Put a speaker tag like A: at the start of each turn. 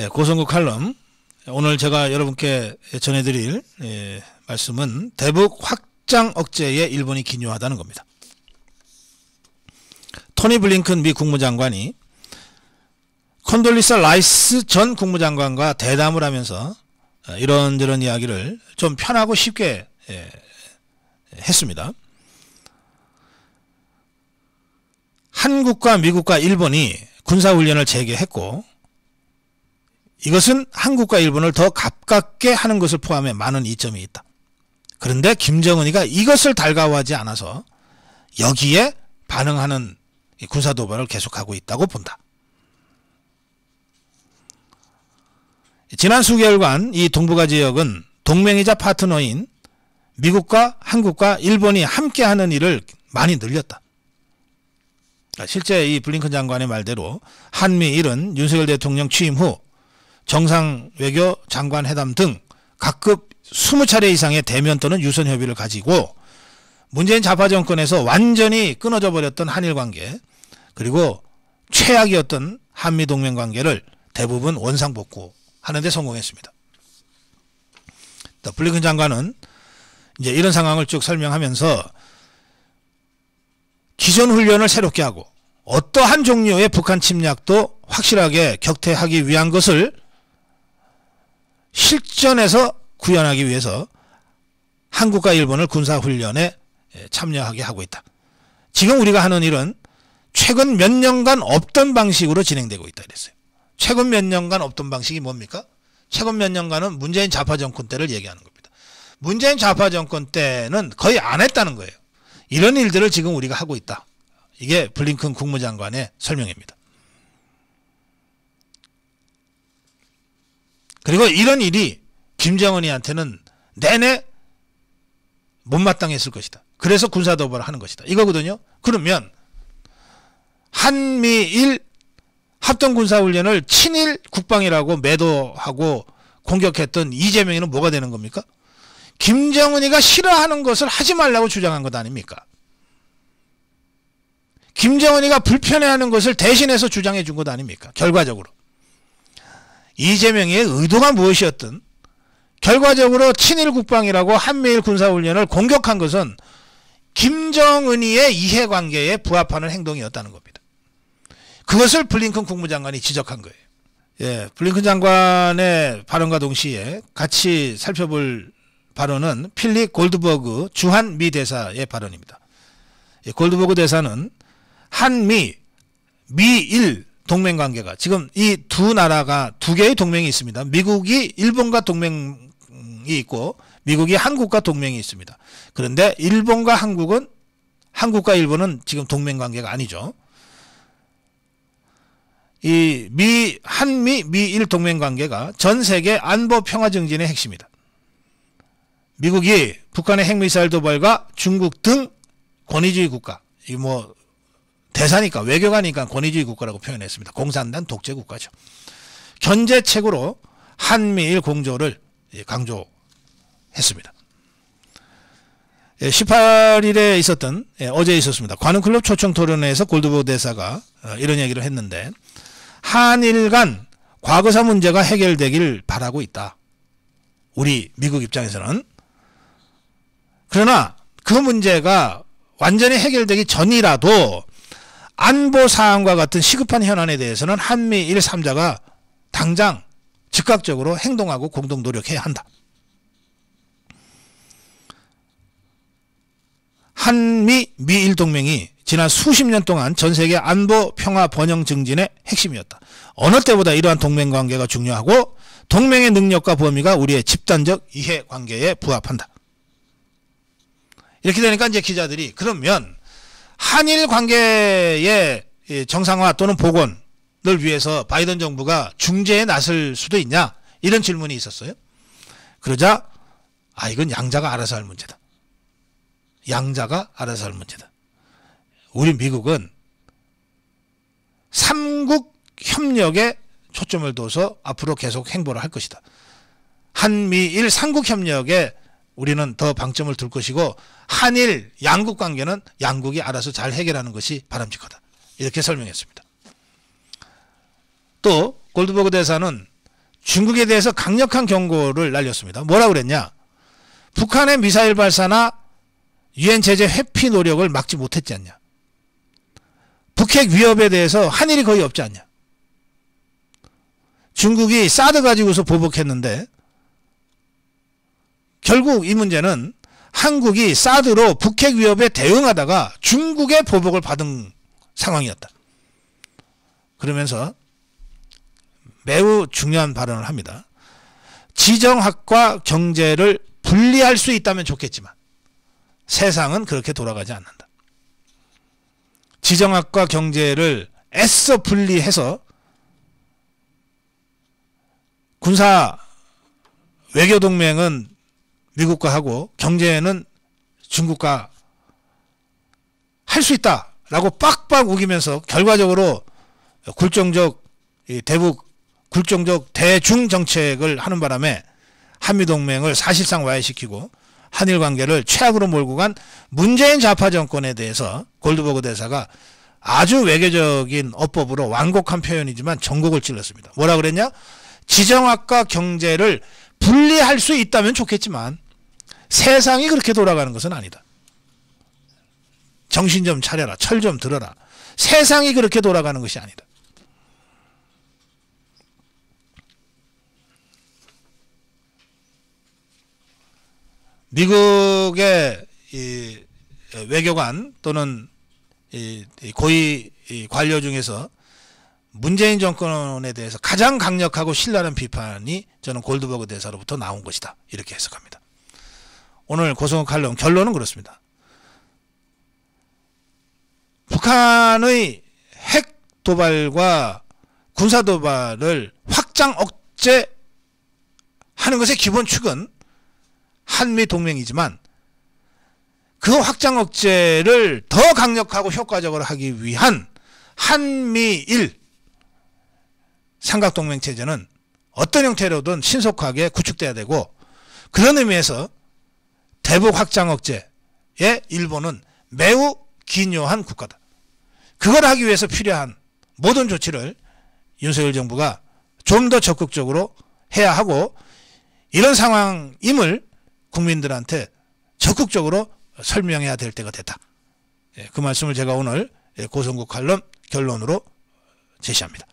A: 고성국 칼럼, 오늘 제가 여러분께 전해드릴 말씀은 대북 확장 억제에 일본이 기여하다는 겁니다. 토니 블링컨 미 국무장관이 콘돌리사 라이스 전 국무장관과 대담을 하면서 이런저런 이야기를 좀 편하고 쉽게 했습니다. 한국과 미국과 일본이 군사훈련을 재개했고, 이것은 한국과 일본을 더 가깝게 하는 것을 포함해 많은 이점이 있다. 그런데 김정은이가 이것을 달가워하지 않아서 여기에 반응하는 군사도발을 계속하고 있다고 본다. 지난 수개월간 이 동북아 지역은 동맹이자 파트너인 미국과 한국과 일본이 함께하는 일을 많이 늘렸다. 실제 이 블링컨 장관의 말대로 한미일은 윤석열 대통령 취임 후 정상외교 장관 회담 등 각급 20차례 이상의 대면 또는 유선 협의를 가지고 문재인 좌파 정권에서 완전히 끊어져 버렸던 한일 관계, 그리고 최악이었던 한미 동맹 관계를 대부분 원상복구하는 데 성공했습니다. 블링컨 장관은 이제 이런 상황을 쭉 설명하면서 기존 훈련을 새롭게 하고 어떠한 종류의 북한 침략도 확실하게 격퇴하기 위한 것을 실전에서 구현하기 위해서 한국과 일본을 군사훈련에 참여하게 하고 있다. 지금 우리가 하는 일은 최근 몇 년간 없던 방식으로 진행되고 있다 이랬어요. 최근 몇 년간 없던 방식이 뭡니까? 최근 몇 년간은 문재인 좌파 정권 때를 얘기하는 겁니다. 문재인 좌파 정권 때는 거의 안 했다는 거예요. 이런 일들을 지금 우리가 하고 있다. 이게 블링컨 국무장관의 설명입니다. 그리고 이런 일이 김정은이한테는 내내 못마땅했을 것이다. 그래서 군사도발을 하는 것이다. 이거거든요. 그러면 한미일 합동군사훈련을 친일 국방이라고 매도하고 공격했던 이재명이는 뭐가 되는 겁니까? 김정은이가 싫어하는 것을 하지 말라고 주장한 것 아닙니까? 김정은이가 불편해하는 것을 대신해서 주장해 준 것 아닙니까? 결과적으로. 이재명의 의도가 무엇이었든 결과적으로 친일 국방이라고 한미일 군사훈련을 공격한 것은 김정은이의 이해관계에 부합하는 행동이었다는 겁니다. 그것을 블링컨 국무장관이 지적한 거예요. 예, 블링컨 장관의 발언과 동시에 같이 살펴볼 발언은 필립 골드버그 주한 미 대사의 발언입니다. 예, 골드버그 대사는 한미, 미일 동맹관계가 지금 이 두 나라가 두 개의 동맹이 있습니다. 미국이 일본과 동맹이 있고 미국이 한국과 동맹이 있습니다. 그런데 일본과 한국은, 한국과 일본은 지금 동맹관계가 아니죠. 이 한미, 미일 동맹관계가 전 세계 안보 평화 증진의 핵심이다. 미국이 북한의 핵미사일 도발과 중국 등 권위주의 국가, 이 뭐 대사니까 외교가니까 권위주의 국가라고 표현했습니다. 공산당 독재 국가죠. 견제책으로 한미일 공조를 강조했습니다. 18일에 있었던, 어제 있었습니다. 관훈클럽 초청 토론회에서 골드버그 대사가 이런 얘기를 했는데, 한일 간 과거사 문제가 해결되길 바라고 있다. 우리 미국 입장에서는. 그러나 그 문제가 완전히 해결되기 전이라도 안보 사안과 같은 시급한 현안에 대해서는 한미일 3자가 당장 즉각적으로 행동하고 공동 노력해야 한다. 한미, 미일 동맹이 지난 수십 년 동안 전 세계 안보 평화 번영 증진의 핵심이었다. 어느 때보다 이러한 동맹 관계가 중요하고 동맹의 능력과 범위가 우리의 집단적 이해 관계에 부합한다. 이렇게 되니까 이제 기자들이 그러면 한일 관계의 정상화 또는 복원을 위해서 바이든 정부가 중재에 나설 수도 있냐? 이런 질문이 있었어요. 그러자 이건 양자가 알아서 할 문제다. 양자가 알아서 할 문제다. 우리 미국은 삼국 협력에 초점을 둬서 앞으로 계속 행보를 할 것이다. 한미일 삼국 협력에 우리는 더 방점을 둘 것이고 한일 양국 관계는 양국이 알아서 잘 해결하는 것이 바람직하다. 이렇게 설명했습니다. 또 골드버그 대사는 중국에 대해서 강력한 경고를 날렸습니다. 뭐라고 그랬냐? 북한의 미사일 발사나 유엔 제재 회피 노력을 막지 못했지 않냐? 북핵 위협에 대해서 한 일이 거의 없지 않냐? 중국이 사드 가지고서 보복했는데 결국 이 문제는 한국이 사드로 북핵 위협에 대응하다가 중국의 보복을 받은 상황이었다. 그러면서 매우 중요한 발언을 합니다. 지정학과 경제를 분리할 수 있다면 좋겠지만 세상은 그렇게 돌아가지 않는다. 지정학과 경제를 애써 분리해서 군사 외교동맹은 미국과 하고 경제는 중국과 할 수 있다라고 빡빡 우기면서 결과적으로 굴종적 대북 굴종적 대중 정책을 하는 바람에 한미동맹을 사실상 와해시키고 한일 관계를 최악으로 몰고 간 문재인 좌파 정권에 대해서 골드버그 대사가 아주 외교적인 어법으로 완곡한 표현이지만 전곡을 찔렀습니다. 뭐라 그랬냐? 지정학과 경제를 분리할 수 있다면 좋겠지만 세상이 그렇게 돌아가는 것은 아니다. 정신 좀 차려라. 철 좀 들어라. 세상이 그렇게 돌아가는 것이 아니다. 미국의 이 외교관 또는 이 고위 관료 중에서 문재인 정권에 대해서 가장 강력하고 신랄한 비판이 저는 골드버그 대사로부터 나온 것이다. 이렇게 해석합니다. 오늘 고성호 칼럼 결론은 그렇습니다. 북한의 핵 도발과 군사 도발을 확장 억제하는 것의 기본 축은 한미 동맹이지만 그 확장 억제를 더 강력하고 효과적으로 하기 위한 한미일 삼각동맹 체제는 어떤 형태로든 신속하게 구축돼야 되고, 그런 의미에서 대북 확장 억제에 일본은 매우 기묘한 국가다. 그걸 하기 위해서 필요한 모든 조치를 윤석열 정부가 좀 더 적극적으로 해야 하고, 이런 상황임을 국민들한테 적극적으로 설명해야 될 때가 됐다. 그 말씀을 제가 오늘 고성국 칼럼 결론으로 제시합니다.